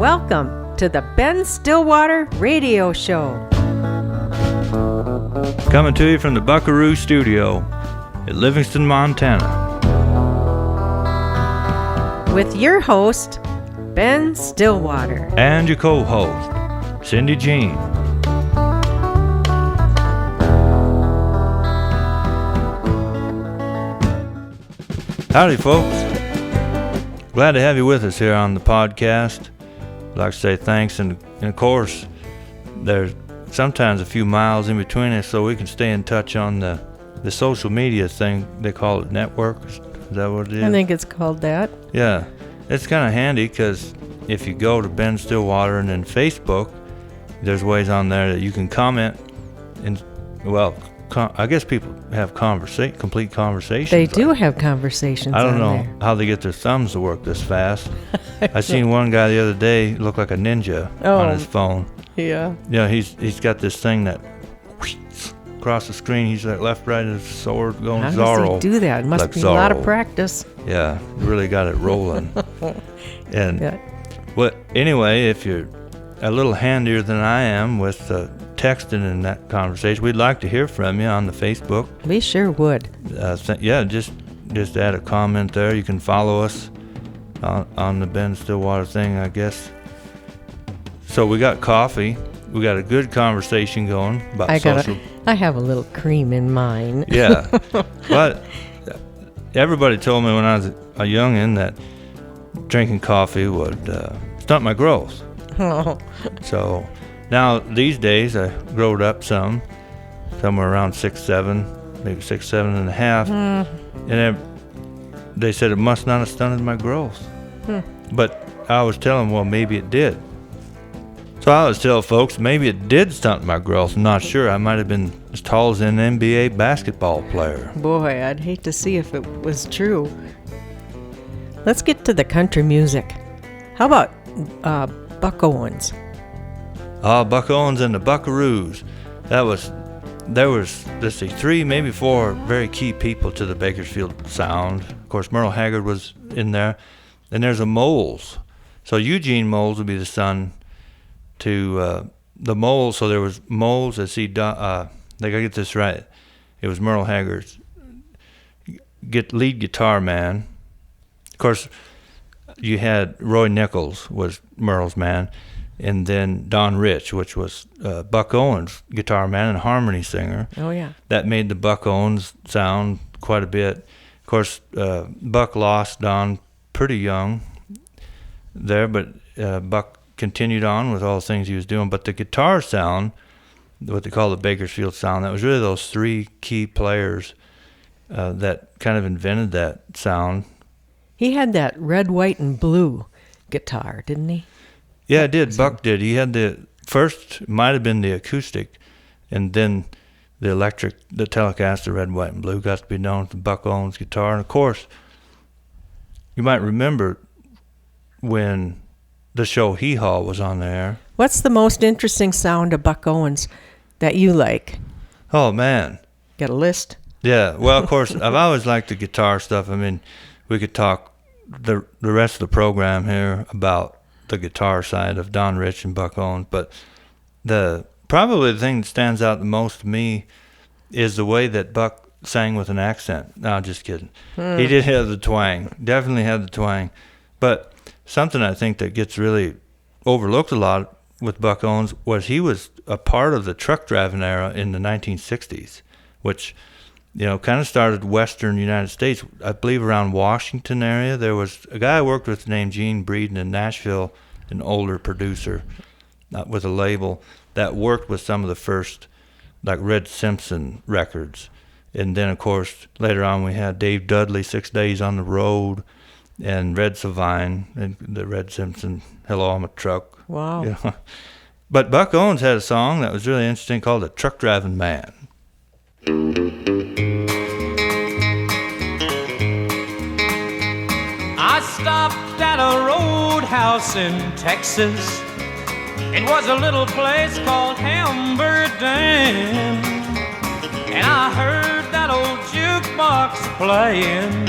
Welcome to the Ben Stillwater Radio Show. Coming to you from the Buckaroo Studio at Livingston, Montana. With your host, Ben Stillwater. And your co-host, Cyndee Jean. Howdy, folks. Glad to have you with us here on the podcast. I'd like to say thanks, and of course, there's sometimes a few miles in between us, so we can stay in touch on the social media thing. They call it networks. Is that what it is? I think it's called that. Yeah. It's kind of handy because if you go to Ben Stillwater and then Facebook, there's ways on there that you can comment. And, well, I guess people have complete conversations. They do have conversations. I don't know there. how they get their thumbs to work this fast. I seen one guy the other day look like a ninja on his phone. Yeah. Yeah, he's got this thing that across the screen. He's like left, right, his sword going Zorro. How does he do that? It must like be Zorro. A lot of practice. Yeah, really got it rolling. And Yeah. well, anyway, if you're a little handier than I am with texting and that conversation, we'd like to hear from you on the Facebook. We sure would. Just add a comment there. You can follow us on the Ben Stillwater thing, I guess. So we got coffee. We got a good conversation going about social. I have a little cream in mine. Yeah. But everybody told me when I was a youngin' that drinking coffee would stunt my growth. Oh. So now these days I growed up somewhere around 6'7", maybe 6'7" and a half. And they said it must not have stunted my growth. But I was telling them, well, maybe it did. So I always tell folks, maybe it did stunt my growth. I'm not sure. I might have been as tall as an NBA basketball player. Boy, I'd hate to see if it was true. Let's get to the country music. How about Buck Owens? Buck Owens and the Buckaroos. There was, let's see, 3, maybe 4 very key people to the Bakersfield sound. Of course, Merle Haggard was in there. And there's a Moles. So Eugene Moles would be the son to the Moles. So there was Moles. They gotta get this right. It was Merle Haggard's lead guitar man. Of course, you had Roy Nichols was Merle's man, and then Don Rich, which was Buck Owens' guitar man and harmony singer. Oh, yeah. That made the Buck Owens sound quite a bit. Of course, Buck lost Don pretty young there, but Buck continued on with all the things he was doing. But the guitar sound, what they call the Bakersfield sound, that was really those 3 key players that kind of invented that sound. He had that red, white, and blue guitar, didn't he? Yeah, it did. Buck did. He had the first, might have been the acoustic, and then the electric, the Telecaster, red, white, and blue, got to be known as the Buck Owens guitar. And of course, you might remember when the show Hee Haw was on the air. What's the most interesting sound of Buck Owens that you like? Oh, man. Got a list? Yeah. Well, of course, I've always liked the guitar stuff. I mean, we could talk the rest of the program here about the guitar side of Don Rich and Buck Owens, but probably the thing that stands out the most to me is the way that Buck sang with an accent. No, just kidding. He did have the twang. Definitely had the twang. But something I think that gets really overlooked a lot with Buck Owens was he was a part of the truck driving era in the 1960s, which, you know, kind of started western United States. I believe around Washington area, there was a guy I worked with named Gene Breeden in Nashville, an older producer with a label that worked with some of the first, like Red Simpson records. And then, of course, later on we had Dave Dudley, 6 Days on the Road, and Red Savine, and the Red Simpson, Hello, I'm a Truck. Wow. You know? But Buck Owens had a song that was really interesting called The Truck Driving Man. I stopped at a roadhouse in Texas. It was a little place called Hamburg Dam. And I heard that old jukebox playing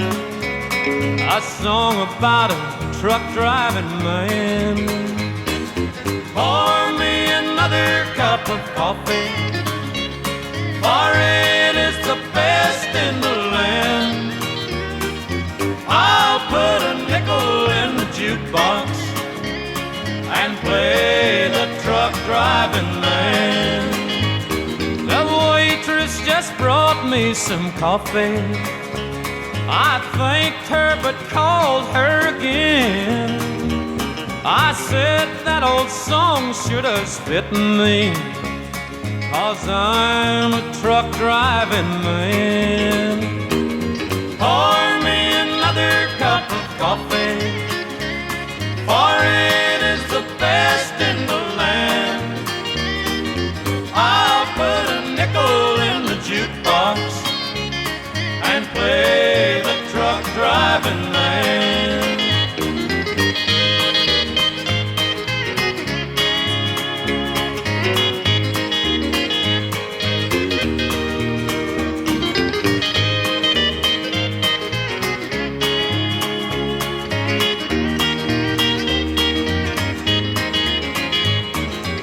a song about a truck driving man. Pour me another cup of coffee, for it is the best in the land. I'll put a nickel in the jukebox and play the truck driving man. The waitress just brought me some coffee. I thanked her but called her again. I said that old song should have spitten me, 'cause I'm a truck driving man. Pour me another cup of coffee, for it is the best in the land. I'll put a nickel in the jukebox and play the truck driving man.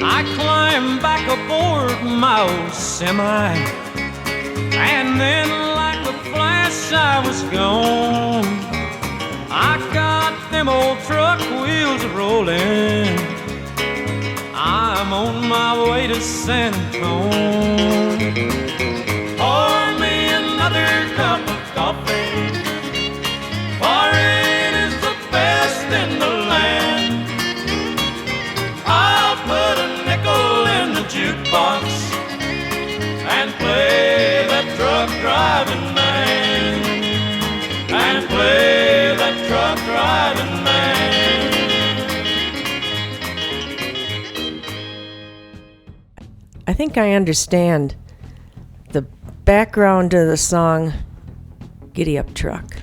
I climbed back aboard my old semi, and then like a flash I was gone. I got them old truck wheels rolling, I'm on my way to San Antonio. Pour me another cup of coffee, for it is the best in the land. I'll put a nickel in the jukebox and play that truck driving man, and play that truck driving man. I think I understand the background to the song Giddy Up Truck.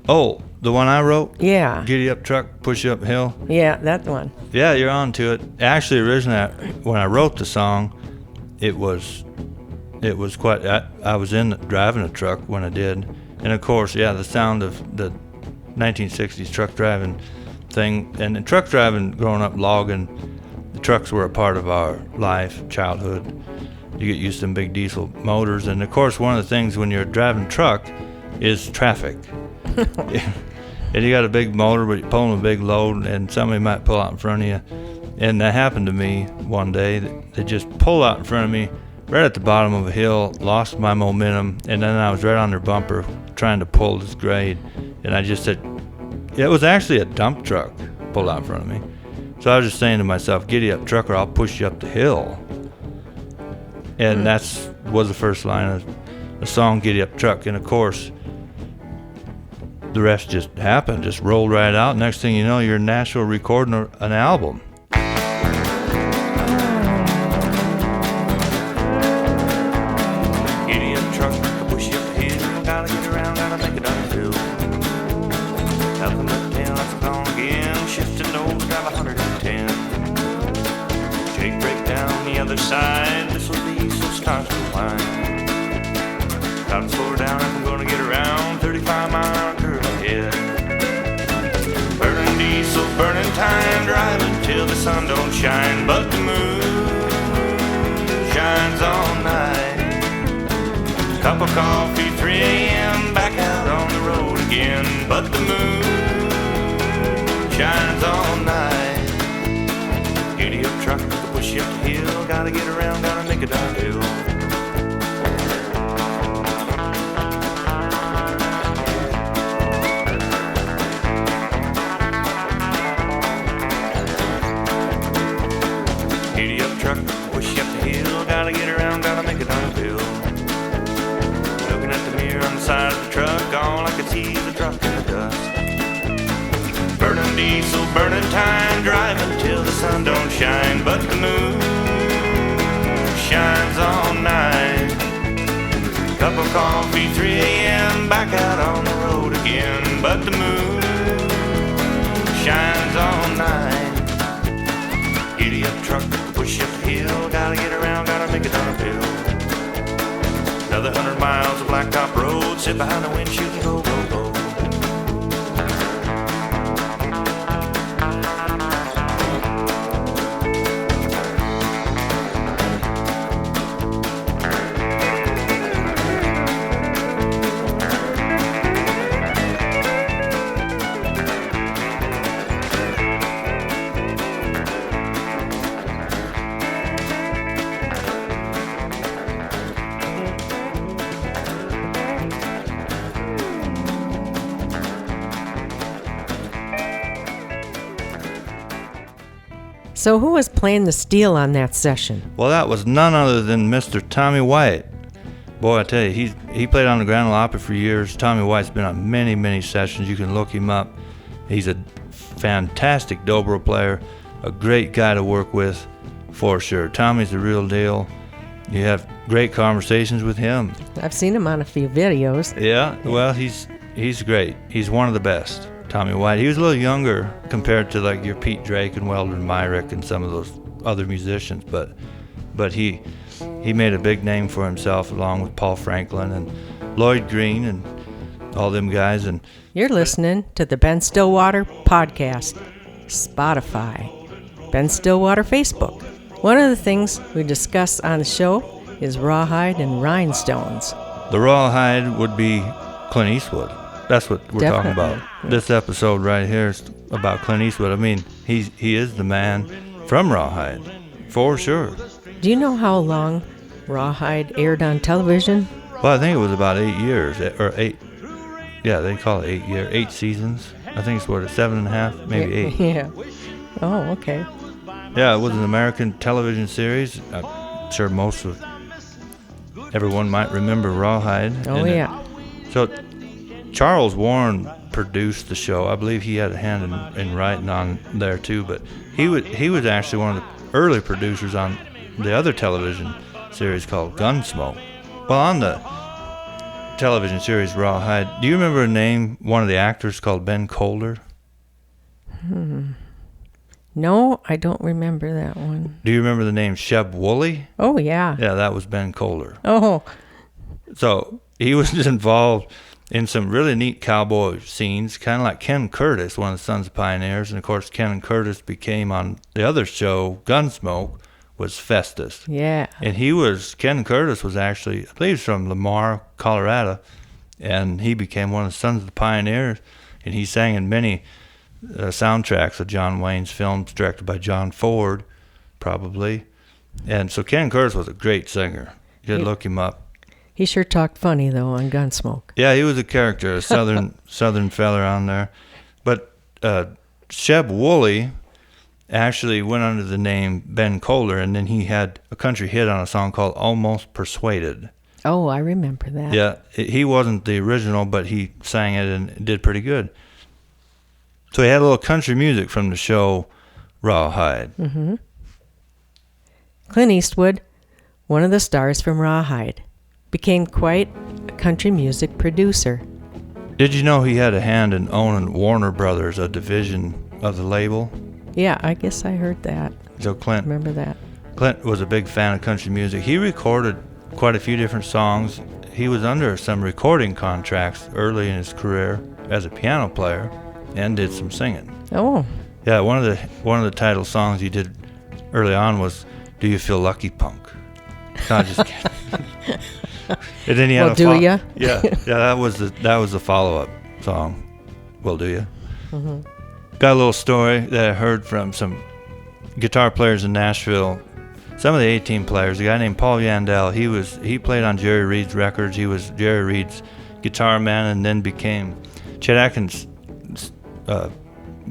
Oh, the one I wrote? Yeah. Giddy Up Truck, Push You Uphill? Yeah, that one. Yeah, you're on to it. Actually, originally, when I wrote the song, it was quite. I was driving a truck when I did, and of course, yeah, the sound of the 1960s truck driving thing, and the truck driving, growing up logging, the trucks were a part of our life, childhood. You get used to them big diesel motors, and of course, one of the things when you're driving a truck is traffic. And you got a big motor, but you're pulling a big load, and somebody might pull out in front of you. And that happened to me one day. They just pulled out in front of me, right at the bottom of a hill, lost my momentum, and then I was right on their bumper trying to pull this grade. And I just said, it was actually a dump truck pulled out in front of me. So I was just saying to myself, giddy up trucker, I'll push you up the hill. And was the first line of the song, Giddy Up Truck. And of course, the rest just happened, just rolled right out. Next thing you know, you're in Nashville recording an album. Giddy up truck, push you uphill, gotta get around, gotta make it uphill. Nothing but 10, let's go on again, shifting nose, drive 110. Jake break down the other side, this'll be so stars to wine. Gotta slow down if I'm gonna get around, 35 mile curve ahead. Burning diesel, burning time, driving till the sun don't shine, but the moon shines all night. Cup of coffee, 3 a.m., back out on the road again, but the moon shines all night. Giddy up truck, push you up the hill, gotta get around, gotta make it downhill. Giddy up truck, push you up the hill, gotta get around, gotta make it downhill. Looking at the mirror on the side of the truck, all I could see is the truck in the dust. Burning diesel, burning time, driving till the sun don't shine, but the moon shines all night. Cup of coffee, 3 a.m., back out on the road again, but the moon shines all night. Giddy up truck, push up the hill, gotta get around, gotta make it uphill. Another 100 miles of blacktop road, sit behind the windshield and go, go, go. So who was playing the steel on that session? Well, that was none other than Mr. Tommy White. Boy, I tell you, he played on the Grand Ole Opry for years. Tommy White's been on many, many sessions. You can look him up. He's a fantastic dobro player, a great guy to work with, for sure. Tommy's the real deal. You have great conversations with him. I've seen him on a few videos. Yeah, well, he's great. He's one of the best, Tommy White. He was a little younger compared to like your Pete Drake and Weldon Myrick and some of those other musicians, but he made a big name for himself along with Paul Franklin and Lloyd Green and all them guys. And You're listening to the Ben Stillwater Podcast, Spotify, Ben Stillwater Facebook. One of the things we discuss on the show is rawhide and rhinestones. the rawhide would be Clint Eastwood. That's what we're talking about. Yeah. This episode right here is about Clint Eastwood. I mean, he is the man from Rawhide, for sure. Do you know how long Rawhide aired on television? Well, I think it was about 8 years, or 8. Yeah, they call it 8 years, 8 seasons. I think it's what, 7.5, maybe 8. Yeah. Oh, okay. Yeah, it was an American television series. I'm sure most of everyone might remember Rawhide. Oh, yeah. So Charles Warren produced the show. I believe he had a hand in writing on there too, but he was actually one of the early producers on the other television series called Gunsmoke. Well, on the television series Rawhide, do you remember one of the actors called Ben Colder? No, I don't remember that one. Do you remember the name Sheb Woolley? Oh, yeah. Yeah, that was Ben Colder. Oh, So he was involved in some really neat cowboy scenes, kind of like Ken Curtis, one of the Sons of Pioneers. And, of course, Ken Curtis became on the other show, Gunsmoke, was Festus. yeah. And Ken Curtis was actually, I believe, from Lamar, Colorado. And he became one of the Sons of the Pioneers. And he sang in many soundtracks of John Wayne's films, directed by John Ford, probably. And so Ken Curtis was a great singer. You could look him up. He sure talked funny, though, on Gunsmoke. Yeah, he was a character, a southern feller on there. But Sheb Woolley actually went under the name Ben Colder, and then he had a country hit on a song called Almost Persuaded. Oh, I remember that. Yeah, he wasn't the original, but he sang it and did pretty good. So he had a little country music from the show Rawhide. Mm-hmm. Clint Eastwood, one of the stars from Rawhide, became quite a country music producer. Did you know he had a hand in owning Warner Brothers, a division of the label? Yeah, I guess I heard that. So Clint was a big fan of country music. He recorded quite a few different songs. He was under some recording contracts early in his career as a piano player and did some singing. Oh. Yeah, one of the title songs he did early on was "Do You Feel Lucky, Punk?" No, just kidding. And then he had Do ya? Yeah, that was the follow-up song. Well, do you? Mm-hmm. Got a little story that I heard from some guitar players in Nashville. Some of the A-Team players. A guy named Paul Yandell. He played on Jerry Reed's records. He was Jerry Reed's guitar man, and then became Chet Atkins'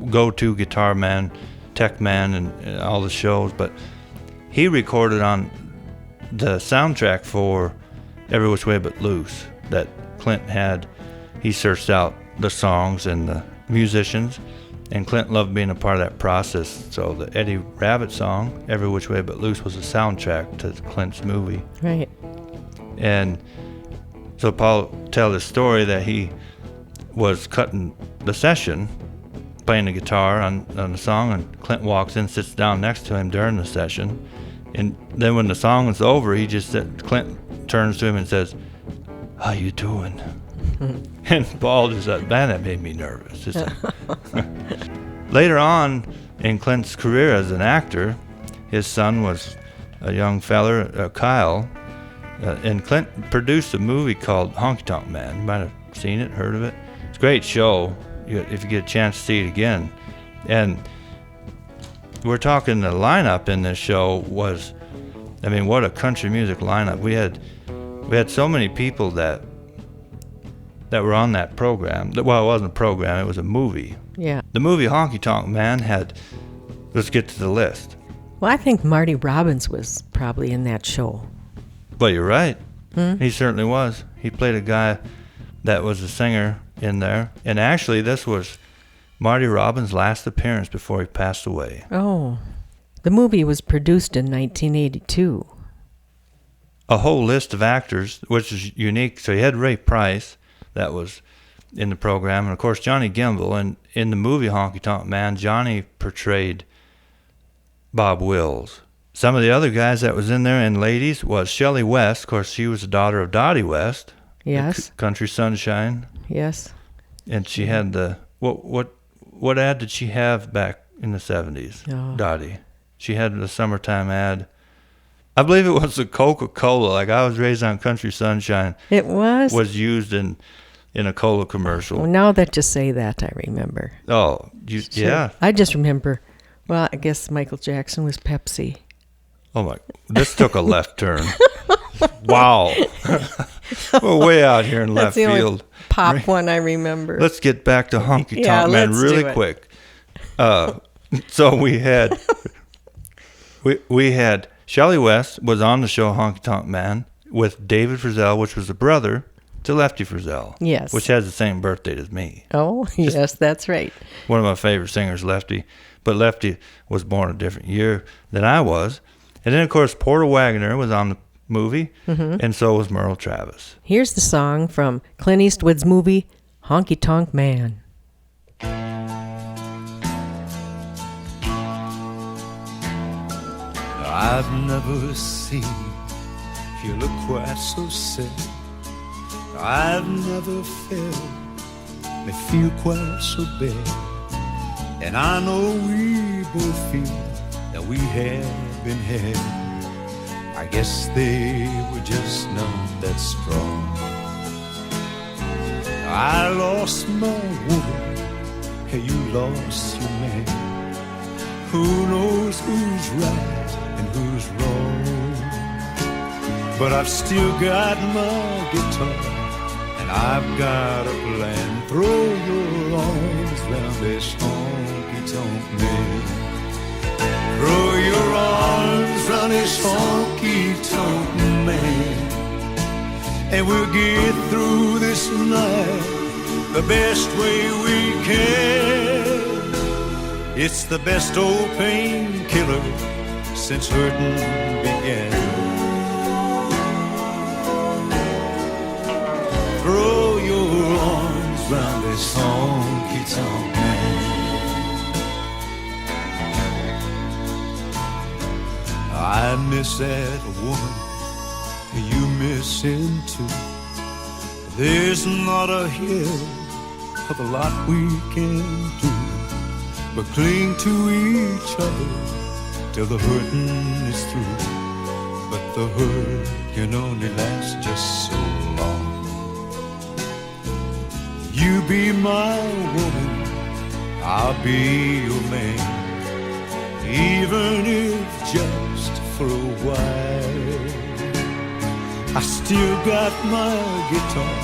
go-to guitar man, tech man, and all the shows. But he recorded on the soundtrack for Every Which Way But Loose that Clint had. He searched out the songs and the musicians, and Clint loved being a part of that process. So the Eddie Rabbitt song, Every Which Way But Loose, was a soundtrack to Clint's movie. Right. And so Paul tells the story that he was cutting the session, playing the guitar on the song, and Clint walks in, sits down next to him during the session. And then when the song was over, Clint turns to him and says, "How you doing?" And Paul just said, "Man, that made me nervous." Later on in Clint's career as an actor, his son was a young feller, Kyle, and Clint produced a movie called Honky Tonk Man. You might have seen it, heard of it. It's a great show if you get a chance to see it again. And we're talking the lineup in this show was, I mean, what a country music lineup. We had so many people that were on that program. Well, it wasn't a program, it was a movie. Yeah. The movie Honky Tonk Man let's get to the list. Well, I think Marty Robbins was probably in that show. Well, you're right. He certainly was. He played a guy that was a singer in there. And actually, this was Marty Robbins' last appearance before he passed away. Oh. The movie was produced in 1982. A whole list of actors, which is unique. So you had Ray Price, that was in the program, and of course Johnny Gimbel. And in the movie Honky Tonk Man, Johnny portrayed Bob Wills. Some of the other guys that was in there and ladies was Shelley West. Of course, she was the daughter of Dottie West. Yes. Country Sunshine. Yes. And she had the what ad did she have back in the 70s? Oh. Dottie. She had the summertime ad. I believe it was the Coca-Cola. Like, I was raised on Country Sunshine. It was? Was used in a cola commercial. Well, now that you say that, I remember. Oh, Sure. yeah. I just remember, well, I guess Michael Jackson was Pepsi. Oh, my. This took a left turn. Wow. We're way out here in left That's the field. only pop one I remember. Let's get back to Honky Tonk Yeah, Man let's really do it. quick. So we had we had Shelley West was on the show Honky Tonk Man with David Frizzell, which was the brother to Lefty Frizzell. Yes. Which has the same birth date as me. Oh, yes, that's right. One of my favorite singers, Lefty. But Lefty was born a different year than I was. And then, of course, Porter Wagoner was on the movie, and so was Merle Travis. Here's the song from Clint Eastwood's movie, Honky Tonk Man. I've never seen you look quite so sad. I've never felt me feel quite so bad. And I know we both feel that we have been had. I guess they were just not that strong. I lost my woman, and you lost your man. Who knows who's right and who's wrong? But I've still got my guitar, and I've got a plan. Throw your arms round this honky-tonk man. Throw your arms round this honky-tonk man, and we'll get through this night the best way we can. It's the best old painkiller since hurting began. Throw your arms round this honky-tonk man. I miss that woman, you miss him too. There's not a hill of a lot we can do, but cling to each other till the hurting is through. But the hurt can only last just so long. You be my woman, I'll be your man, even if just for a while. I still got my guitar,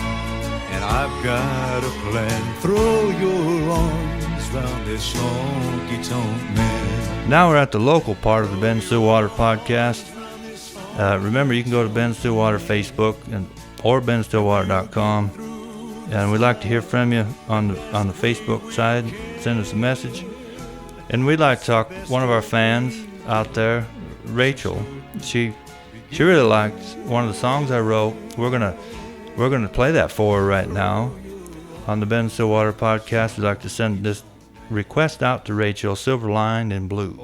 and I've got a plan. Throw your arms round this honky-tonk man. Now we're at the local part of the Ben Stillwater Podcast. Remember, you can go to Ben Stillwater Facebook or benstillwater.com. And we'd like to hear from you on the Facebook side. Send us a message. And we'd like to talk one of our fans out there, Rachel. She really liked one of the songs I wrote. We're gonna play that for her right now on the Ben Stillwater Podcast. We'd like to send this request out to Rachel, Silver Lined in Blue.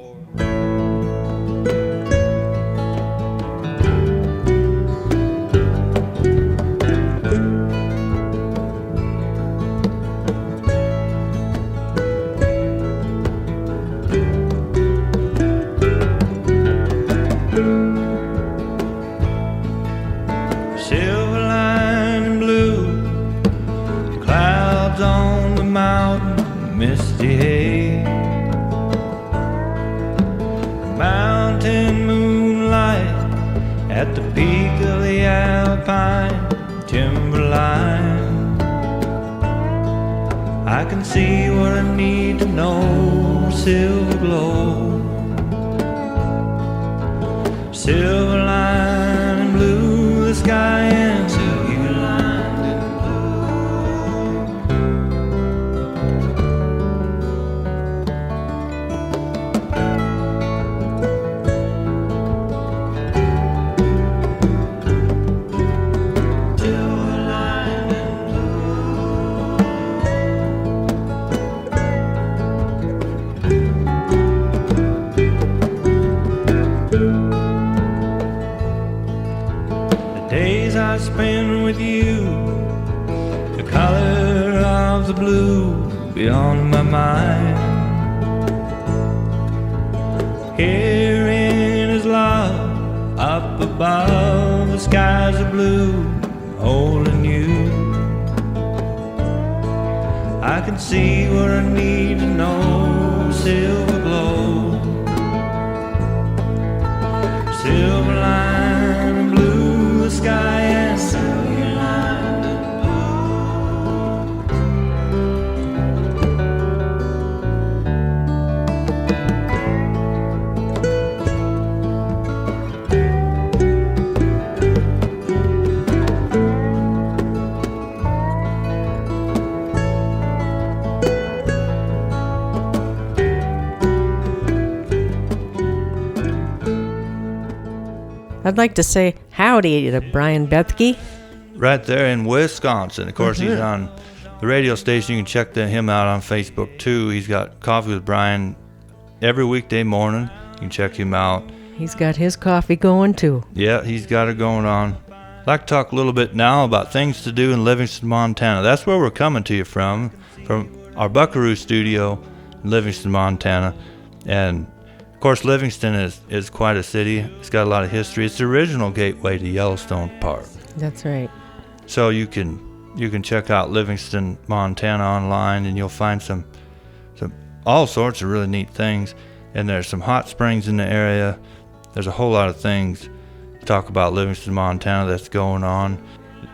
I can see what I need to know, silver glow. Silver lining blue, the sky and silver lining I spend with you, the color of the blue beyond my mind. Herein is love up above, the skies are blue, holding you. I can see what I need to know, silver glow, silver line blue, the sky and silver line I'd like to say howdy to Brian Bethke. Right there in Wisconsin. Of course, he's on the radio station. You can check him out on Facebook, too. He's got Coffee with Brian every weekday morning. You can check him out. He's got his coffee going, too. Yeah, he's got it going on. I'd like to talk a little bit now about things to do in Livingston, Montana. That's where we're coming to you from our Buckaroo Studio in Livingston, Montana. And of course, Livingston is quite a city. It's got a lot of history. It's the original gateway to Yellowstone Park. That's right. So you can check out Livingston, Montana online, and you'll find some all sorts of really neat things. And there's some hot springs in the area. There's a whole lot of things to talk about Livingston, Montana that's going on.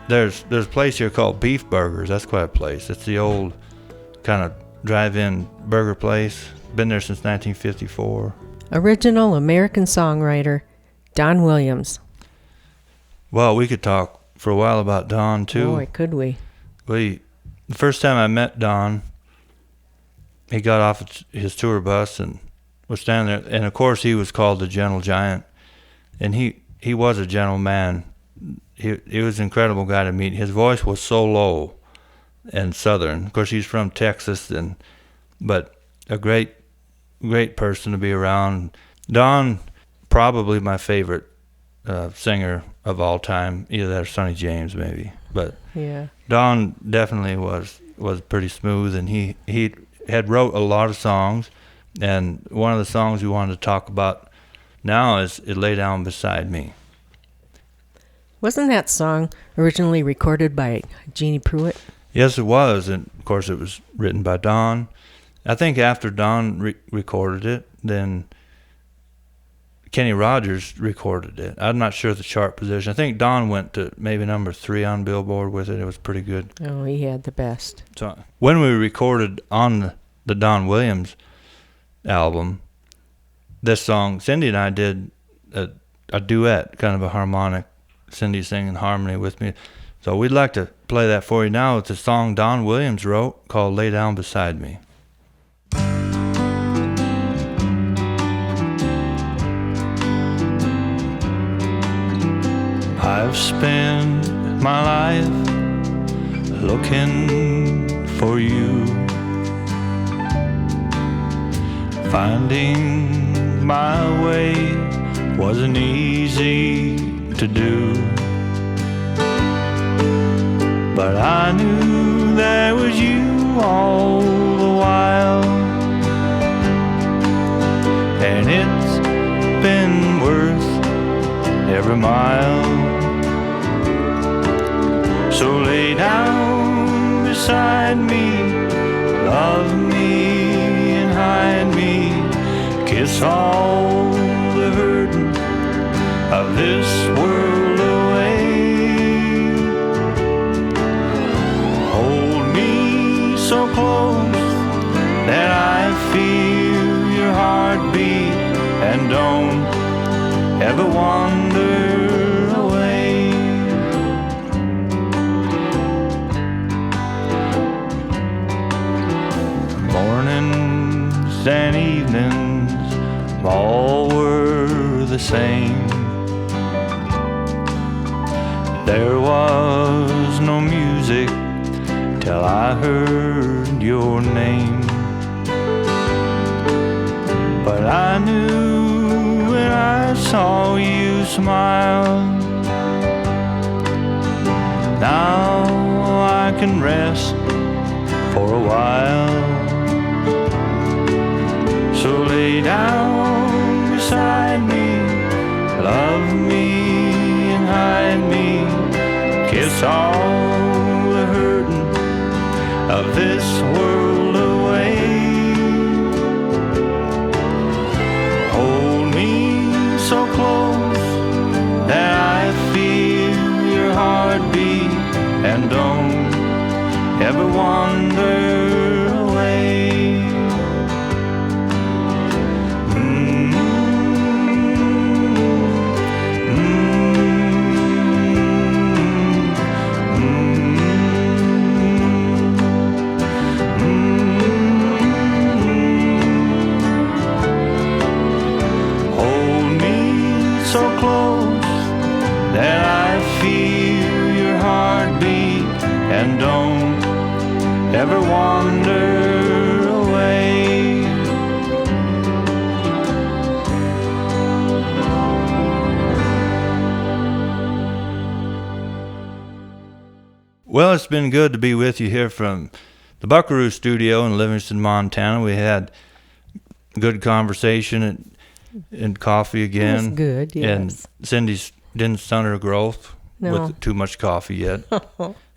There's a place here called Beef Burgers. That's quite a place. It's the old kind of drive-in burger place. Been there since 1954. Original American songwriter Don Williams. Well, we could talk for a while about Don, too. Boy, could we. The first time I met Don, he got off his tour bus and was standing there. And, of course, he was called the Gentle Giant. And he was a gentleman. He was an incredible guy to meet. His voice was so low and southern. Of course, he's from Texas, but a great person to be around. Don, probably my favorite singer of all time. Either that or Sonny James, maybe. But yeah, Don definitely was pretty smooth, and he had wrote a lot of songs. And one of the songs we wanted to talk about now is "It Lay Down Beside Me." Wasn't that song originally recorded by Jeannie Pruitt? Yes, it was, and of course it was written by Don. I think after Don recorded it, then Kenny Rogers recorded it. I'm not sure the chart position. I think Don went to maybe number 3 on Billboard with it. It was pretty good. Oh, he had the best. So when we recorded on the Don Williams album, this song, Cyndee and I did a duet, kind of a harmonic. Cyndee singing harmony with me. So we'd like to play that for you now. It's a song Don Williams wrote called "Lay Down Beside Me." I've spent my life looking for you, finding my way wasn't easy to do, but I knew there was you all the while, and it's been worth every mile. So lay down beside me, love me and hide me, kiss all the hurting of this world away. Hold me so close that I feel your heartbeat, and don't ever wander away. Mornings and evenings all were the same. There was no music till I heard your name. But I knew when I saw you smile, now I can rest for a while. So lay down beside me, love me and hide me, kiss all the hurting of this world away. Hold me so close that I feel your heartbeat, and don't ever wander away. And don't ever wander away. Well, it's been good to be with you here from the Buckaroo Studio in Livingston, Montana. We had good conversation and coffee again. It was good, yes. And Cyndee didn't stunt her growth with too much coffee yet.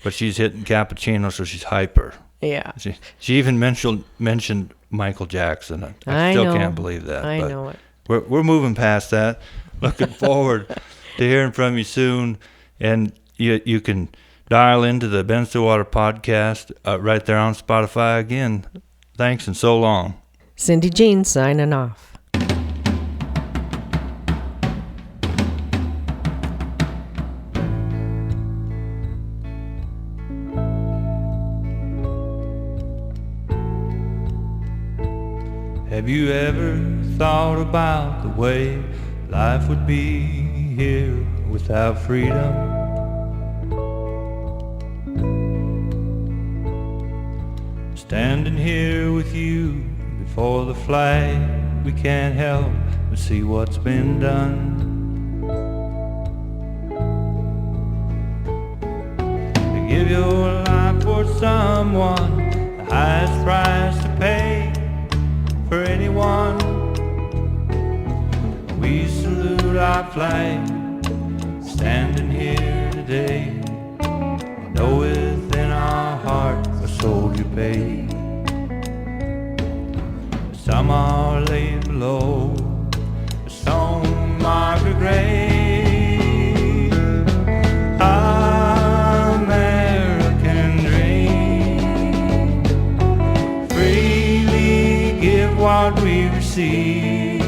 But she's hitting cappuccino, so she's hyper. Yeah. She even mentioned Michael Jackson. I still can't believe that. I know it. We're moving past that. Looking forward to hearing from you soon. And you can dial into the Ben Stillwater Podcast right there on Spotify again. Thanks and so long. Cyndee Jean signing off. Have you ever thought about the way life would be here without freedom? Standing here with you before the flag, we can't help but see what's been done. To give your life for someone, the highest price to pay for anyone. We salute our flag, standing here today. We know within our hearts a soldier paid. Some are laid below, some mark a grave. American dream, freely give what we receive.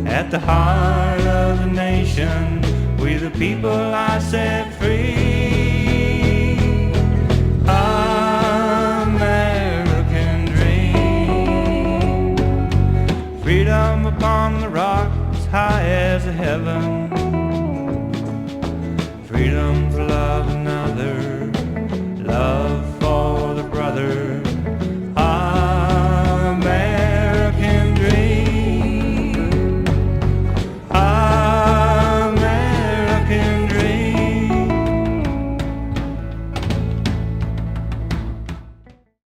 At the heart of the nation, we the people I set free. American dream, freedom upon the rock as high as the heaven.